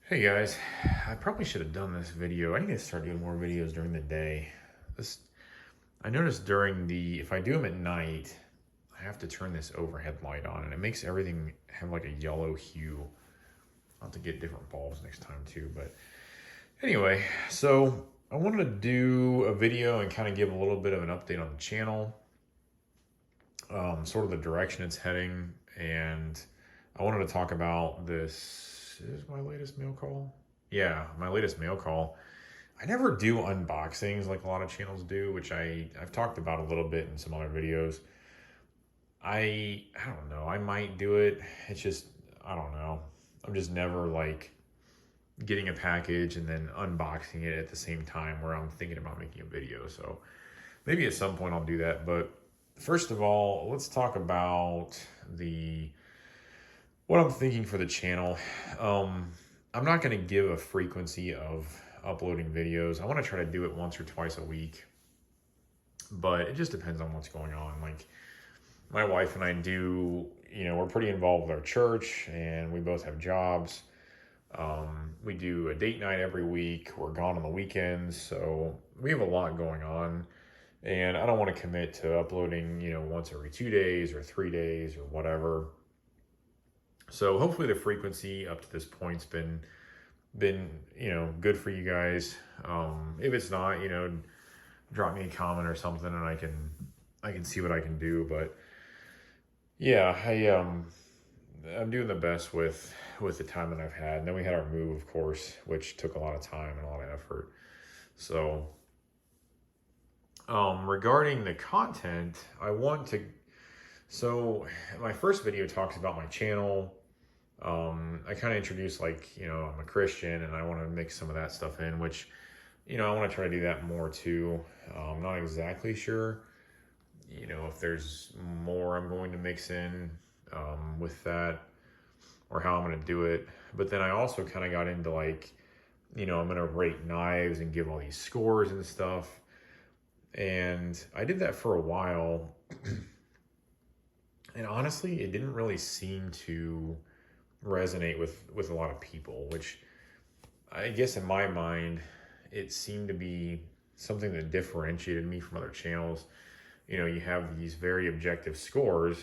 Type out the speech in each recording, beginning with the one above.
Hey guys, I probably should have done this video. I need to start doing more videos during the day. This I noticed if I do them at night, I have to turn this overhead light on and it makes everything have like a yellow hue. I'll have to get different bulbs next time too, but anyway, so I wanted to do a video and kind of give a little bit of an update on the channel, sort of the direction it's heading, and I wanted to talk about this. Is my latest mail call? Yeah, my latest mail call. I never do unboxings like a lot of channels do, which I've talked about a little bit in some other videos. I don't know. I might do it. It's just, I don't know. I'm just never like getting a package and then unboxing it at the same time where I'm thinking about making a video. So maybe at some point I'll do that. But first of all, let's talk about what I'm thinking for the channel. I'm not going to give a frequency of uploading videos. I want to try to do it once or twice a week, but it just depends on what's going on. Like my wife and I we're pretty involved with our church and we both have jobs. We do a date night every week. We're gone on the weekends. So we have a lot going on and I don't want to commit to uploading, once every 2 days or 3 days or whatever. So hopefully the frequency up to this point's been good for you guys. If it's not, drop me a comment or something and I can see what I can do. But yeah, I'm doing the best with the time that I've had. And then we had our move, of course, which took a lot of time and a lot of effort. So regarding the content, so my first video talks about my channel. I kind of introduced I'm a Christian and I want to mix some of that stuff in, which, I want to try to do that more too. I'm not exactly sure, if there's more I'm going to mix in with that or how I'm going to do it. But then I also kind of got into I'm going to rate knives and give all these scores and stuff. And I did that for a while. And honestly, it didn't really seem to resonate with a lot of people, which I guess in my mind, it seemed to be something that differentiated me from other channels. You have these very objective scores,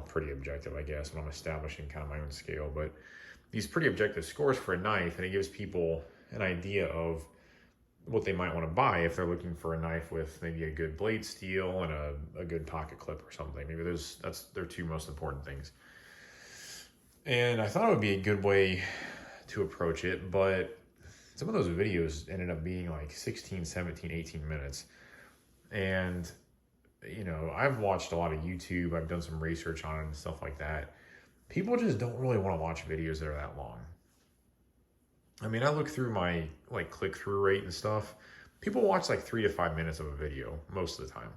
pretty objective, I guess, when I'm establishing kind of my own scale, but these pretty objective scores for a knife, and it gives people an idea of what they might want to buy if they're looking for a knife with maybe a good blade steel and a good pocket clip or something. Maybe that's their two most important things. And I thought it would be a good way to approach it, but some of those videos ended up being like 16, 17, 18 minutes. And, I've watched a lot of YouTube. I've done some research on it and stuff like that. People just don't really want to watch videos that are that long. I mean, I look through my click-through rate and stuff. People watch 3 to 5 minutes of a video most of the time.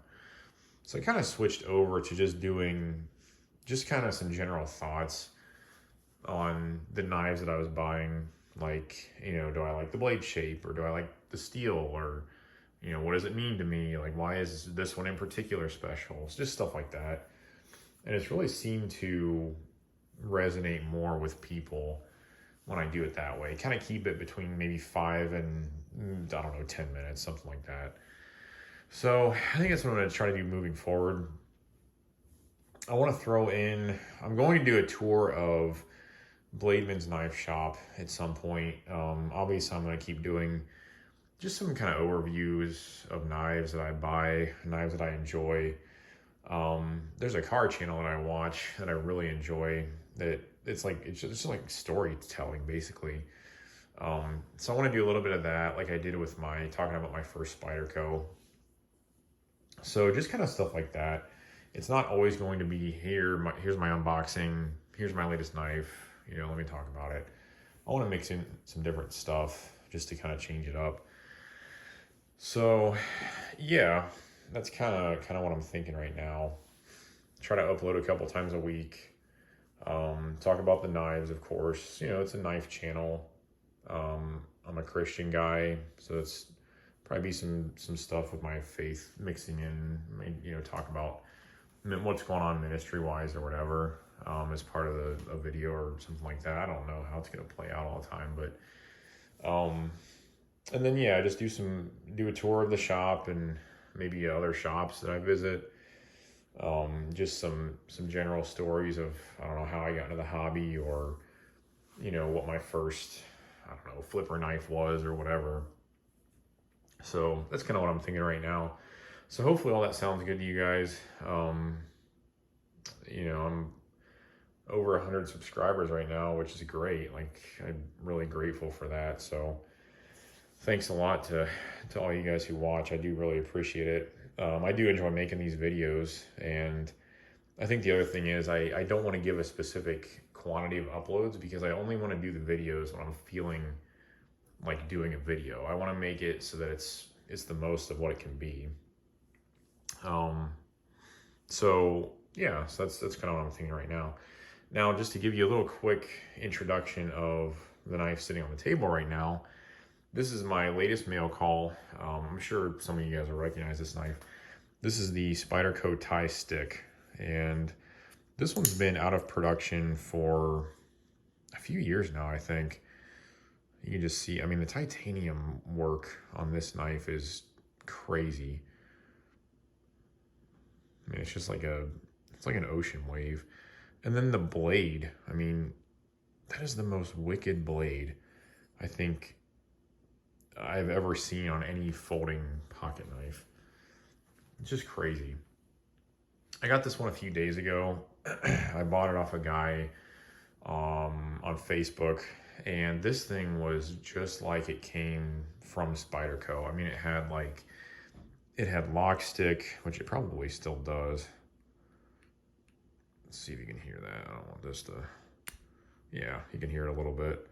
So I kind of switched over to just doing kind of some general thoughts on the knives that I was buying. Do I like the blade shape or do I like the steel or, what does it mean to me? Why is this one in particular special? It's just stuff like that. And it's really seemed to resonate more with people when I do it that way. Kind of keep it between maybe 5 and, 10 minutes, something like that. So I think that's what I'm going to try to do moving forward. I want to I'm going to do a tour of Blademan's knife shop at some point. Obviously I'm going to keep doing just some kind of overviews of knives that I buy, knives that I enjoy. There's a car channel that I watch that I really enjoy that it's just like storytelling basically. So I want to do a little bit of that like I did with talking about my first Spyderco. So just kind of stuff like that. It's not always going to be here's my unboxing, here's my latest knife, let me talk about it. I want to mix in some different stuff just to kind of change it up. So yeah, that's kind of what I'm thinking right now. Try to upload a couple times a week. Talk about the knives, of course. It's a knife channel. I'm a Christian guy, so it's probably be some stuff with my faith mixing in. Talk about what's going on ministry wise or whatever. as part of a video or something like that. I don't know how it's going to play out all the time, but and then yeah, just do a tour of the shop and maybe other shops that I visit. Just some general stories of, I don't know, how I got into the hobby, or what my first, I don't know, flipper knife was or whatever. So that's kind of what I'm thinking right now. So hopefully all that sounds good to you guys. I'm over 100 subscribers right now, which is great. Like, I'm really grateful for that. So thanks a lot to all you guys who watch. I do really appreciate it. I do enjoy making these videos, and I think the other thing is I don't want to give a specific quantity of uploads, because I only want to do the videos when I'm feeling like doing a video. I want to make it so that it's the most of what it can be. So yeah, so that's kind of what I'm thinking right now. Now, just to give you a little quick introduction of the knife sitting on the table right now, this is my latest mail call. I'm sure some of you guys will recognize this knife. This is the Spyderco Tighe stick, and this one's been out of production for a few years now, I think. You can just see, I mean, the titanium work on this knife is crazy. I mean, it's just like it's like an ocean wave. And then the blade, I mean, that is the most wicked blade I think I've ever seen on any folding pocket knife. It's just crazy. I got this one a few days ago. I bought it off a guy on Facebook, and this thing was just like it came from Spyderco. I mean, it had lock stick, which it probably still does. Let's see if you can hear that. I don't want this to, yeah, you can hear it a little bit,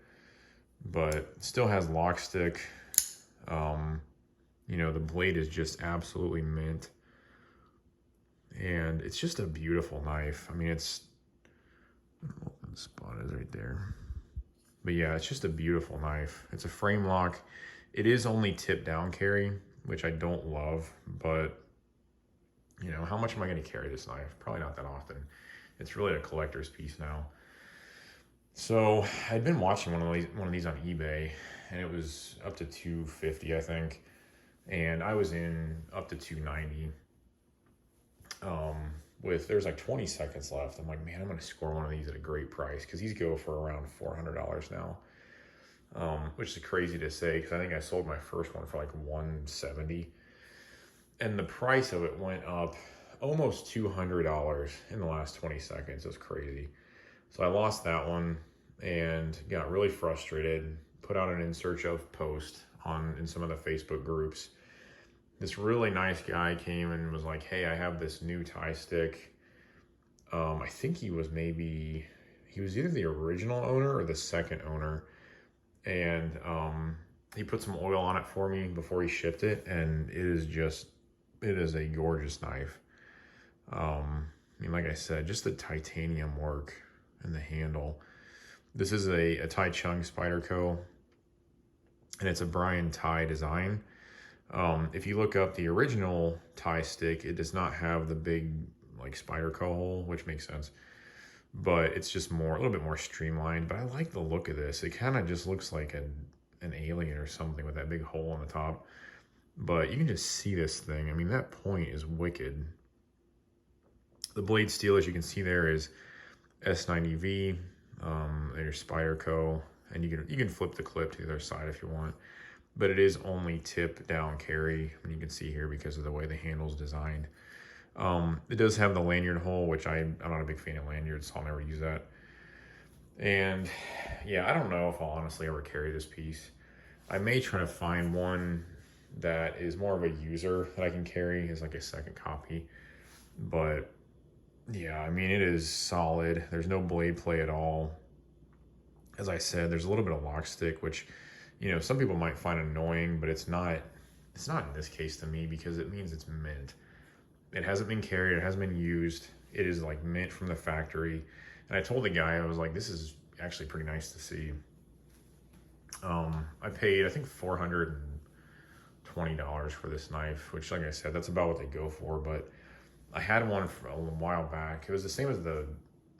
but it still has lock stick. The blade is just absolutely mint, and it's just a beautiful knife. I mean, I don't know what the spot is right there, but yeah, it's just a beautiful knife. It's a frame lock. It is only tip down carry, which I don't love, but how much am I going to carry this knife? Probably not that often. It's really a collector's piece now. So I'd been watching one of these on eBay, and it was up to $250, I think, and I was in up to $290. There's like 20 seconds left. I'm like, man, I'm going to score one of these at a great price, because these go for around $400 now, which is crazy to say, because I think I sold my first one for like $170, and the price of it went up almost $200 in the last 20 seconds. It was crazy. So I lost that one and got really frustrated, put out an in search of post in some of the Facebook groups. This really nice guy came and was like, hey, I have this new Tighe stick. I think he was either the original owner or the second owner. And he put some oil on it for me before he shipped it. And it is a gorgeous knife. I mean, like I said, just the titanium work and the handle. This is a Tai Chung Spyderco, and it's a Brian Tighe design. If you look up the original Tighe stick, it does not have the big like Spyderco hole, which makes sense, but it's just a little bit more streamlined. But I like the look of this. It kind of just looks like an alien or something with that big hole on the top. But you can just see this thing. I mean, that point is wicked. The blade steel, as you can see there, is S90V. There's Spyderco, and you can flip the clip to the other side if you want. But it is only tip down carry, and you can see here because of the way the handle's designed. It does have the lanyard hole, which I'm not a big fan of lanyards, so I'll never use that. And yeah, I don't know if I'll honestly ever carry this piece. I may try to find one that is more of a user that I can carry as like a second copy. But yeah, I mean, it is solid. There's no blade play at all. As I said, there's a little bit of lock stick, which, some people might find annoying, but it's not in this case to me, because it means it's mint. It hasn't been carried. It hasn't been used. It is like mint from the factory. And I told the guy, I was like, this is actually pretty nice to see. I paid, I think, $420 for this knife, which, like I said, that's about what they go for. But I had one for a while back. It was the same as the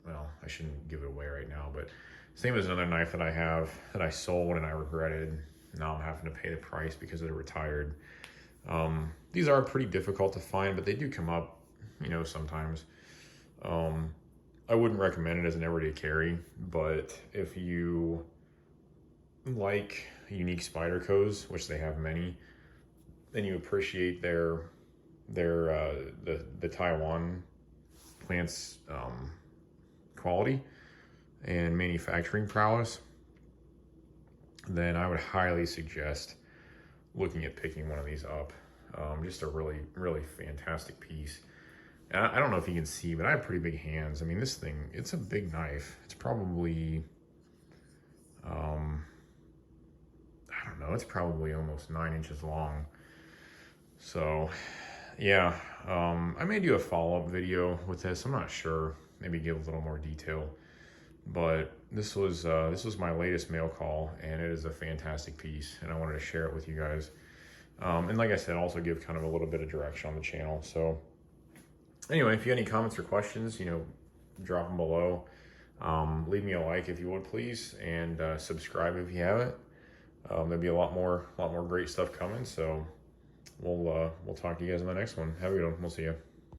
well, I shouldn't give it away right now, but same as another knife that I have that I sold and I regretted. Now I'm having to pay the price because they're retired. These are pretty difficult to find, but they do come up, you know, sometimes. I wouldn't recommend it as an everyday carry, but if you like unique Spydercos, which they have many, then you appreciate the Taiwan plants quality and manufacturing prowess, then I would highly suggest looking at picking one of these up. Just a really, really fantastic piece. And I don't know if you can see, but I have pretty big hands. I mean, this thing, it's a big knife. It's probably, I don't know, it's probably almost 9 inches long. So, yeah, I may do a follow-up video with this. I'm not sure. Maybe give a little more detail. But this was my latest mail call, and it is a fantastic piece, and I wanted to share it with you guys. And like I said, also give kind of a little bit of direction on the channel. So anyway, if you have any comments or questions, you know, drop them below. Leave me a like if you would, please, and subscribe if you haven't. There'll be a lot more great stuff coming. So we'll talk to you guys in the next one. Have a good one. We'll see you.